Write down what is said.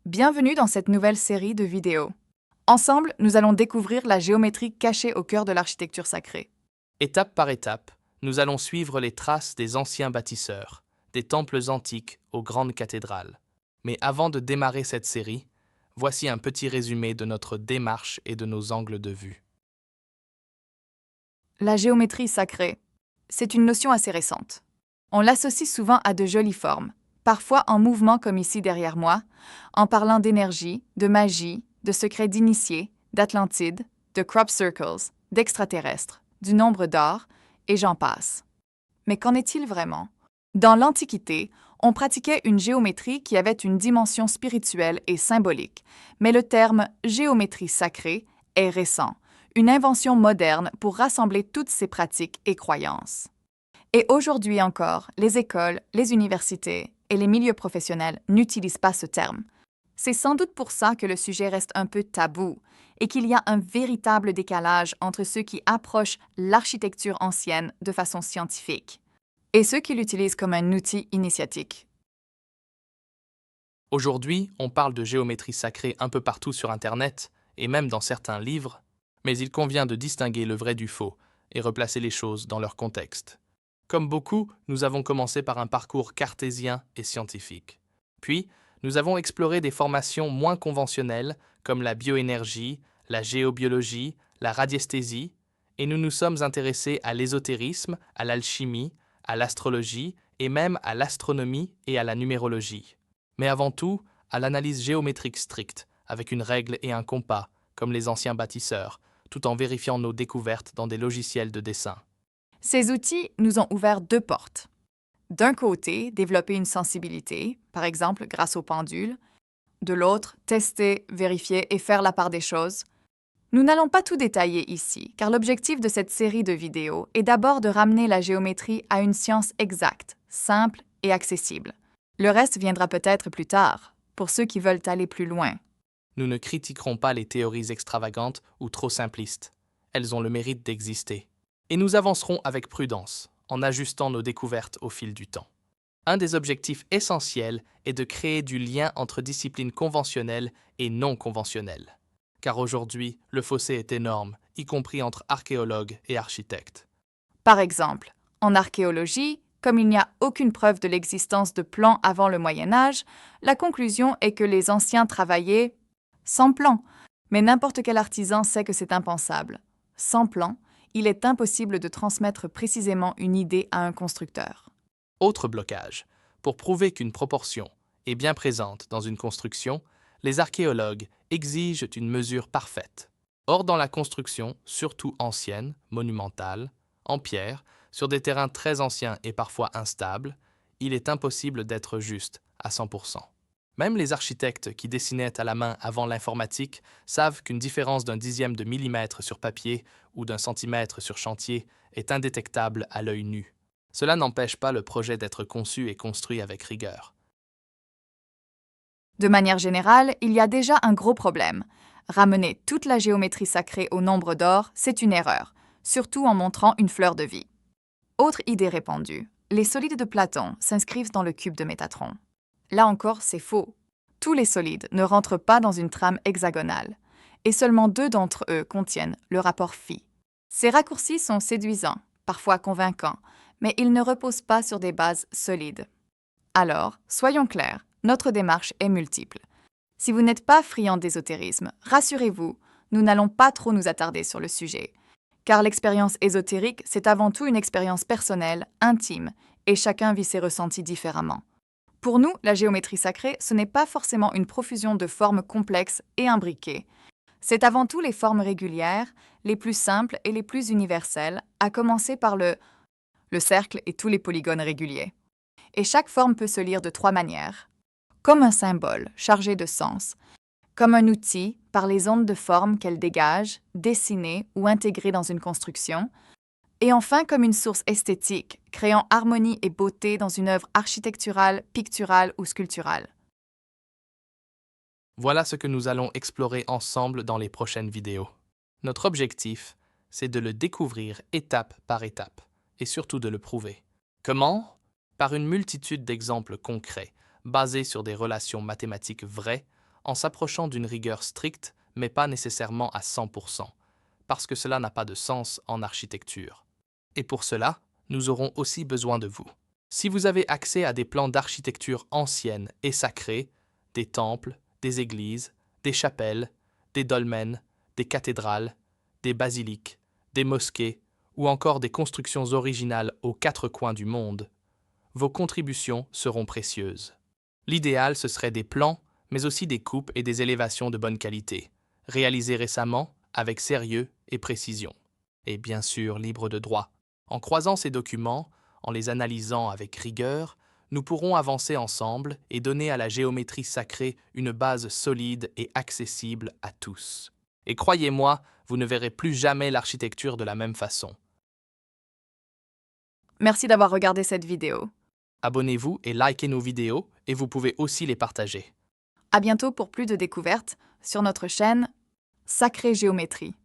Bienvenue dans cette nouvelle série de vidéos. Ensemble, nous allons découvrir la géométrie cachée au cœur de l'architecture sacrée. Étape par étape, nous allons suivre les traces des anciens bâtisseurs, des temples antiques aux grandes cathédrales. Mais avant de démarrer cette série, voici un petit résumé de notre démarche et de nos angles de vue. La géométrie sacrée, c'est une notion assez récente. On l'associe souvent à de jolies formes, parfois en mouvement comme ici derrière moi, en parlant d'énergie, de magie, de secrets d'initiés, d'Atlantide, de crop circles, d'extraterrestres, du nombre d'or, et j'en passe. Mais qu'en est-il vraiment? Dans l'Antiquité, on pratiquait une géométrie qui avait une dimension spirituelle et symbolique, mais le terme géométrie sacrée est récent, une invention moderne pour rassembler toutes ces pratiques et croyances. Et aujourd'hui encore, les écoles, les universités et les milieux professionnels n'utilisent pas ce terme. C'est sans doute pour ça que le sujet reste un peu tabou et qu'il y a un véritable décalage entre ceux qui approchent l'architecture ancienne de façon scientifique et ceux qui l'utilisent comme un outil initiatique. Aujourd'hui, on parle de géométrie sacrée un peu partout sur Internet, et même dans certains livres, mais il convient de distinguer le vrai du faux et replacer les choses dans leur contexte. Comme beaucoup, nous avons commencé par un parcours cartésien et scientifique. Puis, nous avons exploré des formations moins conventionnelles comme la bioénergie, la géobiologie, la radiesthésie, et nous nous sommes intéressés à l'ésotérisme, à l'alchimie, à l'astrologie et même à l'astronomie et à la numérologie. Mais avant tout, à l'analyse géométrique stricte, avec une règle et un compas, comme les anciens bâtisseurs, tout en vérifiant nos découvertes dans des logiciels de dessin. Ces outils nous ont ouvert deux portes. D'un côté, développer une sensibilité, par exemple grâce au pendule. De l'autre, tester, vérifier et faire la part des choses. Nous n'allons pas tout détailler ici, car l'objectif de cette série de vidéos est d'abord de ramener la géométrie à une science exacte, simple et accessible. Le reste viendra peut-être plus tard, pour ceux qui veulent aller plus loin. Nous ne critiquerons pas les théories extravagantes ou trop simplistes. Elles ont le mérite d'exister. Et nous avancerons avec prudence, en ajustant nos découvertes au fil du temps. Un des objectifs essentiels est de créer du lien entre disciplines conventionnelles et non conventionnelles. Car aujourd'hui, le fossé est énorme, y compris entre archéologues et architectes. Par exemple, en archéologie, comme il n'y a aucune preuve de l'existence de plans avant le Moyen Âge, la conclusion est que les anciens travaillaient sans plan. Mais n'importe quel artisan sait que c'est impensable. Sans plan, il est impossible de transmettre précisément une idée à un constructeur. Autre blocage. Pour prouver qu'une proportion est bien présente dans une construction, les archéologues exigent une mesure parfaite. Or, dans la construction, surtout ancienne, monumentale, en pierre, sur des terrains très anciens et parfois instables, il est impossible d'être juste à 100%. Même les architectes qui dessinaient à la main avant l'informatique savent qu'une différence d'un dixième de millimètre sur papier ou d'un centimètre sur chantier est indétectable à l'œil nu. Cela n'empêche pas le projet d'être conçu et construit avec rigueur. De manière générale, il y a déjà un gros problème. Ramener toute la géométrie sacrée au nombre d'or, c'est une erreur, surtout en montrant une fleur de vie. Autre idée répandue, les solides de Platon s'inscrivent dans le cube de Métatron. Là encore, c'est faux. Tous les solides ne rentrent pas dans une trame hexagonale, et seulement deux d'entre eux contiennent le rapport phi. Ces raccourcis sont séduisants, parfois convaincants, mais ils ne reposent pas sur des bases solides. Alors, soyons clairs, notre démarche est multiple. Si vous n'êtes pas friand d'ésotérisme, rassurez-vous, nous n'allons pas trop nous attarder sur le sujet. Car l'expérience ésotérique, c'est avant tout une expérience personnelle, intime, et chacun vit ses ressentis différemment. Pour nous, la géométrie sacrée, ce n'est pas forcément une profusion de formes complexes et imbriquées. C'est avant tout les formes régulières, les plus simples et les plus universelles, à commencer par le cercle et tous les polygones réguliers. Et chaque forme peut se lire de trois manières. Comme un symbole, chargé de sens, comme un outil, par les ondes de forme qu'elle dégage, dessiné ou intégré dans une construction, et enfin comme une source esthétique, créant harmonie et beauté dans une œuvre architecturale, picturale ou sculpturale. Voilà ce que nous allons explorer ensemble dans les prochaines vidéos. Notre objectif, c'est de le découvrir étape par étape, et surtout de le prouver. Comment? Par une multitude d'exemples concrets, basés sur des relations mathématiques vraies, en s'approchant d'une rigueur stricte, mais pas nécessairement à 100%, parce que cela n'a pas de sens en architecture. Et pour cela, nous aurons aussi besoin de vous. Si vous avez accès à des plans d'architecture ancienne et sacrés, des temples, des églises, des chapelles, des dolmens, des cathédrales, des basiliques, des mosquées ou encore des constructions originales aux quatre coins du monde, vos contributions seront précieuses. L'idéal, ce serait des plans, mais aussi des coupes et des élévations de bonne qualité, réalisées récemment avec sérieux et précision. Et bien sûr, libres de droit. En croisant ces documents, en les analysant avec rigueur, nous pourrons avancer ensemble et donner à la géométrie sacrée une base solide et accessible à tous. Et croyez-moi, vous ne verrez plus jamais l'architecture de la même façon. Merci d'avoir regardé cette vidéo. Abonnez-vous et likez nos vidéos et vous pouvez aussi les partager. À bientôt pour plus de découvertes sur notre chaîne Sacrée Géométrie.